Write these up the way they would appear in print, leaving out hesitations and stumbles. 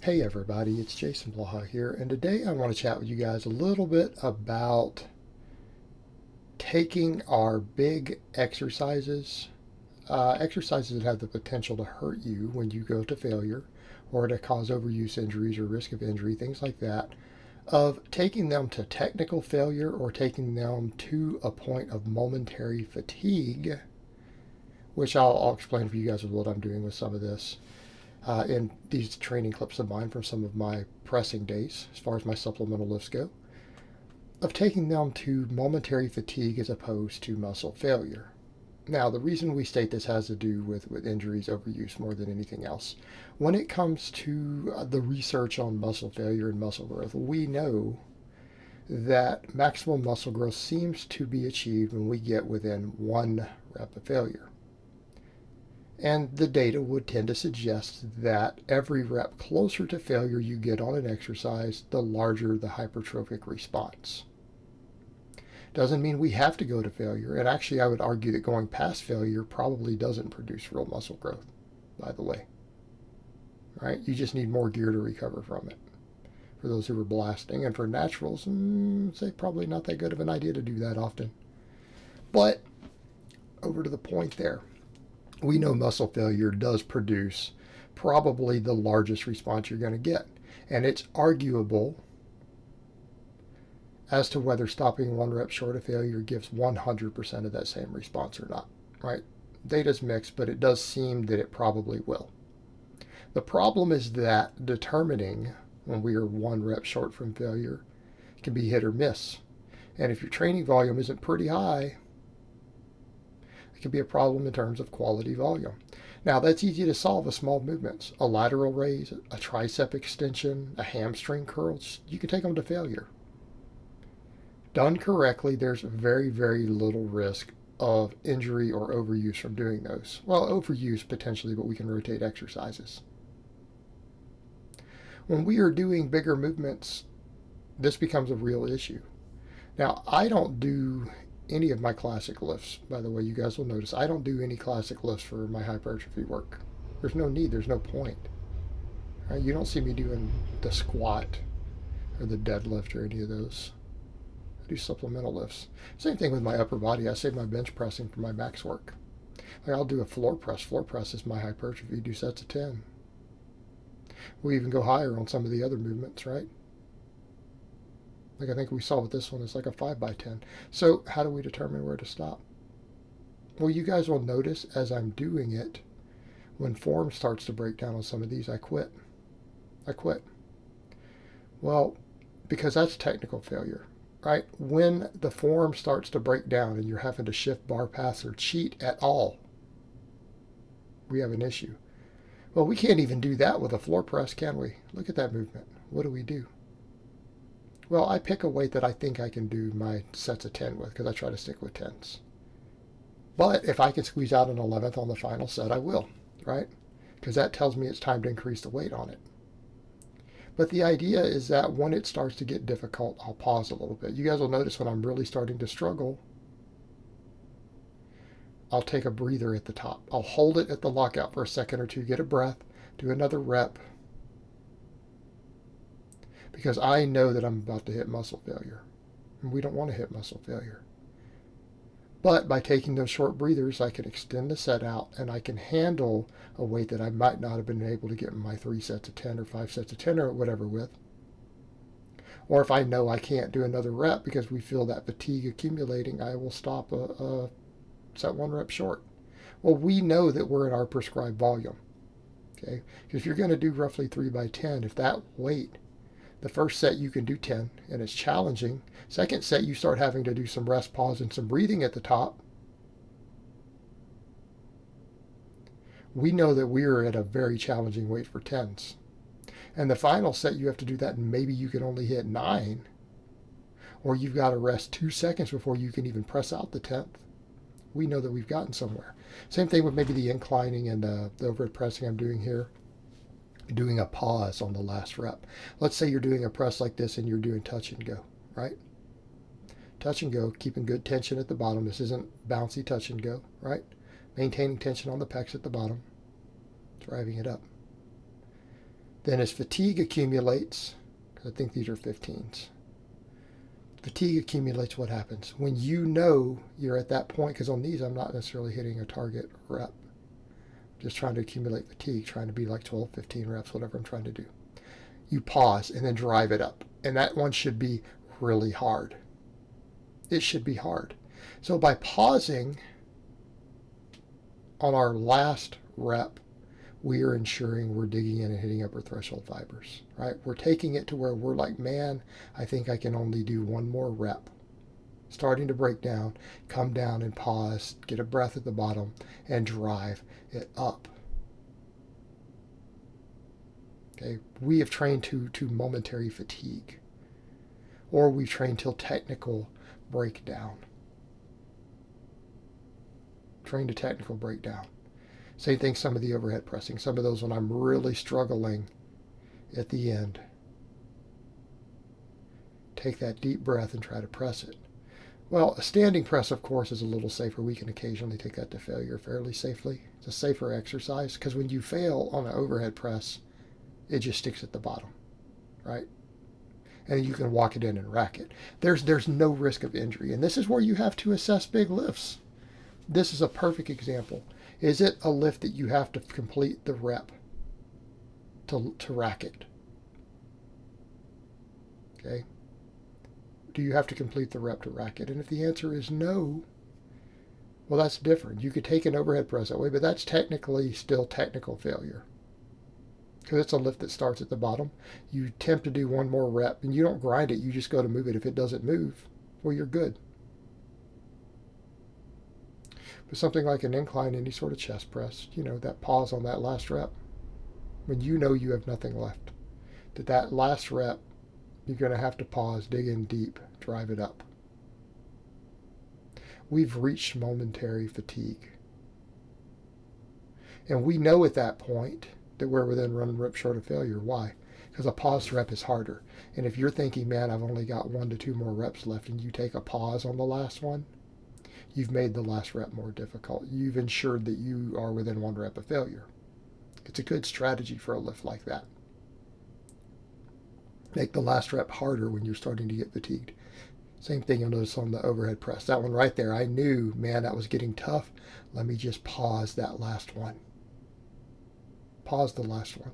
Hey everybody, it's Jason Blaha here, and today I want to chat with you guys a little bit about taking our big exercises that have the potential to hurt you when you go to failure or to cause overuse injuries or risk of injury, things like that, of taking them to technical failure or taking them to a point of momentary fatigue, which I'll explain for you guys what I'm doing with some of this. In these training clips of mine from some of my pressing days, as far as my supplemental lifts go, of taking them to momentary fatigue as opposed to muscle failure. Now, the reason we state this has to do with injuries, overuse more than anything else. When it comes to the research on muscle failure and muscle growth, we know that maximum muscle growth seems to be achieved when we get within one rep of failure. And the data would tend to suggest that every rep closer to failure you get on an exercise, the larger the hypertrophic response. Doesn't mean we have to go to failure. And actually, I would argue that going past failure probably doesn't produce real muscle growth, by the way. Right? You just need more gear to recover from it. For those who are blasting, and for naturals, it's probably not that good of an idea to do that often. But over to the point there. We know muscle failure does produce probably the largest response you're going to get. And it's arguable as to whether stopping one rep short of failure gives 100% of that same response or not, right? Data's mixed, but it does seem that it probably will. The problem is that determining when we are one rep short from failure can be hit or miss. And if your training volume isn't pretty high, it can be a problem in terms of quality volume. Now, that's easy to solve with small movements. A lateral raise, a tricep extension, a hamstring curl, you can take them to failure. Done correctly, there's very, very little risk of injury or overuse from doing those. Well, overuse potentially, but we can rotate exercises. When we are doing bigger movements, this becomes a real issue. Now, I don't do any of my classic lifts. By the way, you guys will notice I don't do any classic lifts for my hypertrophy work. There's no need, there's no point. Right? You don't see me doing the squat or the deadlift or any of those. I do supplemental lifts. Same thing with my upper body. I save my bench pressing for my max work. Like I'll do a floor press. Floor press is my hypertrophy. Do sets of 10. We even go higher on some of the other movements, right? Like I think we saw with this one, it's like a 5x10. So how do we determine where to stop? Well, you guys will notice as I'm doing it, when form starts to break down on some of these, I quit. Well, because that's technical failure, right? When the form starts to break down and you're having to shift bar paths or cheat at all, we have an issue. Well, we can't even do that with a floor press, can we? Look at that movement. What do? Well, I pick a weight that I think I can do my sets of 10 with because I try to stick with 10s. But if I can squeeze out an 11th on the final set, I will, right? Because that tells me it's time to increase the weight on it. But the idea is that when it starts to get difficult, I'll pause a little bit. You guys will notice when I'm really starting to struggle, I'll take a breather at the top. I'll hold it at the lockout for a second or two, get a breath, do another rep, because I know that I'm about to hit muscle failure. And we don't want to hit muscle failure. But by taking those short breathers, I can extend the set out and I can handle a weight that I might not have been able to get my 3 sets of 10 or 5 sets of 10 or whatever with. Or if I know I can't do another rep because we feel that fatigue accumulating, I will stop a set 1 rep short. Well, we know that we're in our prescribed volume. Okay? Because if you're going to do roughly 3x10, if that weight, the first set you can do 10 and it's challenging. Second set you start having to do some rest, pause, and some breathing at the top. We know that we're at a very challenging weight for 10s. And the final set you have to do that and maybe you can only hit 9. Or you've got to rest 2 seconds before you can even press out the 10th. We know that we've gotten somewhere. Same thing with maybe the inclining and the overhead pressing I'm doing here. Doing a pause on the last rep. Let's say you're doing a press like this and you're doing touch and go, right? Touch and go, keeping good tension at the bottom. This isn't bouncy touch and go, right? Maintaining tension on the pecs at the bottom, driving it up. Then as fatigue accumulates, because I think these are 15s, fatigue accumulates, what happens? When you know you're at that point, because on these I'm not necessarily hitting a target rep, just trying to accumulate fatigue, trying to be like 12, 15 reps, whatever I'm trying to do. You pause and then drive it up. And that one should be really hard. It should be hard. So by pausing on our last rep, we are ensuring we're digging in and hitting upper threshold fibers, right? We're taking it to where we're like, man, I think I can only do one more rep. Starting to break down, come down and pause, get a breath at the bottom, and drive it up. Okay, we have trained to momentary fatigue, or we train till technical breakdown. Train to technical breakdown. Same thing, some of the overhead pressing. Some of those when I'm really struggling at the end. Take that deep breath and try to press it. Well, a standing press, of course, is a little safer. We can occasionally take that to failure fairly safely. It's a safer exercise because when you fail on an overhead press, it just sticks at the bottom, right? And you can walk it in and rack it. There's no risk of injury. And this is where you have to assess big lifts. This is a perfect example. Is it a lift that you have to complete the rep to rack it? Okay. Do you have to complete the rep to rack it? And if the answer is no, well, that's different. You could take an overhead press that way, but that's technically still technical failure. Because it's a lift that starts at the bottom. You attempt to do one more rep, and you don't grind it. You just go to move it. If it doesn't move, well, you're good. But something like an incline, any sort of chest press, that pause on that last rep, when you know you have nothing left, that last rep, you're going to have to pause, dig in deep, drive it up. We've reached momentary fatigue. And we know at that point that we're within run rep short of failure. Why? Because a paused rep is harder. And if you're thinking, man, I've only got 1 to 2 more reps left, and you take a pause on the last one, you've made the last rep more difficult. You've ensured that you are within 1 rep of failure. It's a good strategy for a lift like that. Make the last rep harder when you're starting to get fatigued. Same thing you'll notice on the overhead press. That one right there, I knew, man, that was getting tough. Let me just pause that last one. Pause the last one.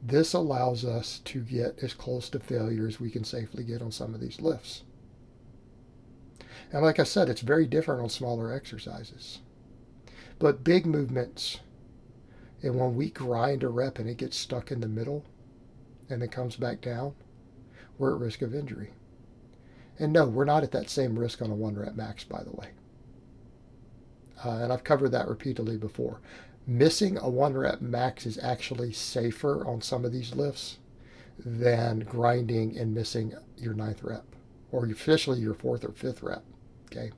This allows us to get as close to failure as we can safely get on some of these lifts. And like I said, it's very different on smaller exercises. But big movements, and when we grind a rep and it gets stuck in the middle and then comes back down, we're at risk of injury. And no, we're not at that same risk on a 1 rep max, by the way. And I've covered that repeatedly before. Missing a 1 rep max is actually safer on some of these lifts than grinding and missing your 9th rep, or officially your 4th or 5th rep. Okay,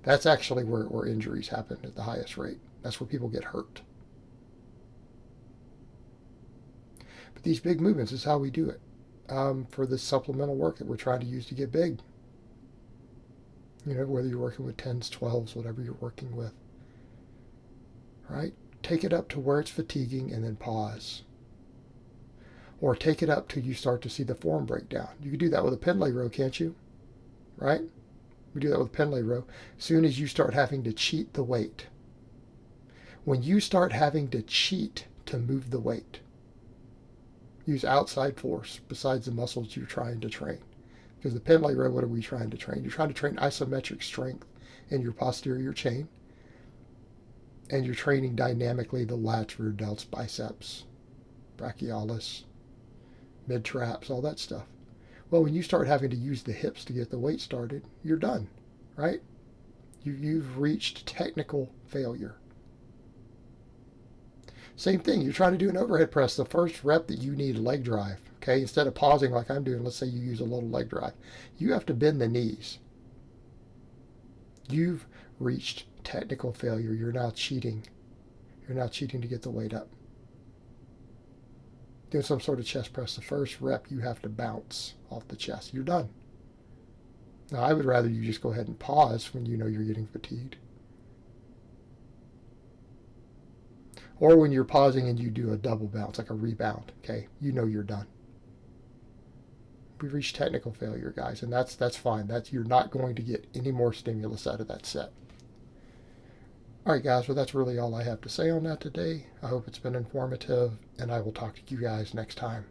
that's actually where injuries happen at the highest rate. That's where people get hurt. But these big movements is how we do it for the supplemental work that we're trying to use to get big. Whether you're working with 10s, 12s, whatever you're working with. Right? Take it up to where it's fatiguing and then pause. Or take it up till you start to see the form break down. You can do that with a Pendlay row, can't you? Right? We do that with Pendlay row. As soon as you start having to cheat the weight. When you start having to cheat to move the weight, use outside force besides the muscles you're trying to train. Because the Pendlay row, what are we trying to train? You're trying to train isometric strength in your posterior chain. And you're training dynamically the lats, rear delts, biceps, brachialis, mid traps, all that stuff. Well, when you start having to use the hips to get the weight started, you're done, right? You've reached technical failure. Same thing, you're trying to do an overhead press. The first rep that you need leg drive, okay? Instead of pausing like I'm doing, let's say you use a little leg drive. You have to bend the knees. You've reached technical failure. You're now cheating. You're now cheating to get the weight up. Doing some sort of chest press, the first rep you have to bounce off the chest. You're done. Now, I would rather you just go ahead and pause when you know you're getting fatigued. or when you're pausing and you do a double bounce, like a rebound, okay, you know you're done. We reached technical failure, guys, and that's fine. You're not going to get any more stimulus out of that set. All right, guys, well, that's really all I have to say on that today. I hope it's been informative, and I will talk to you guys next time.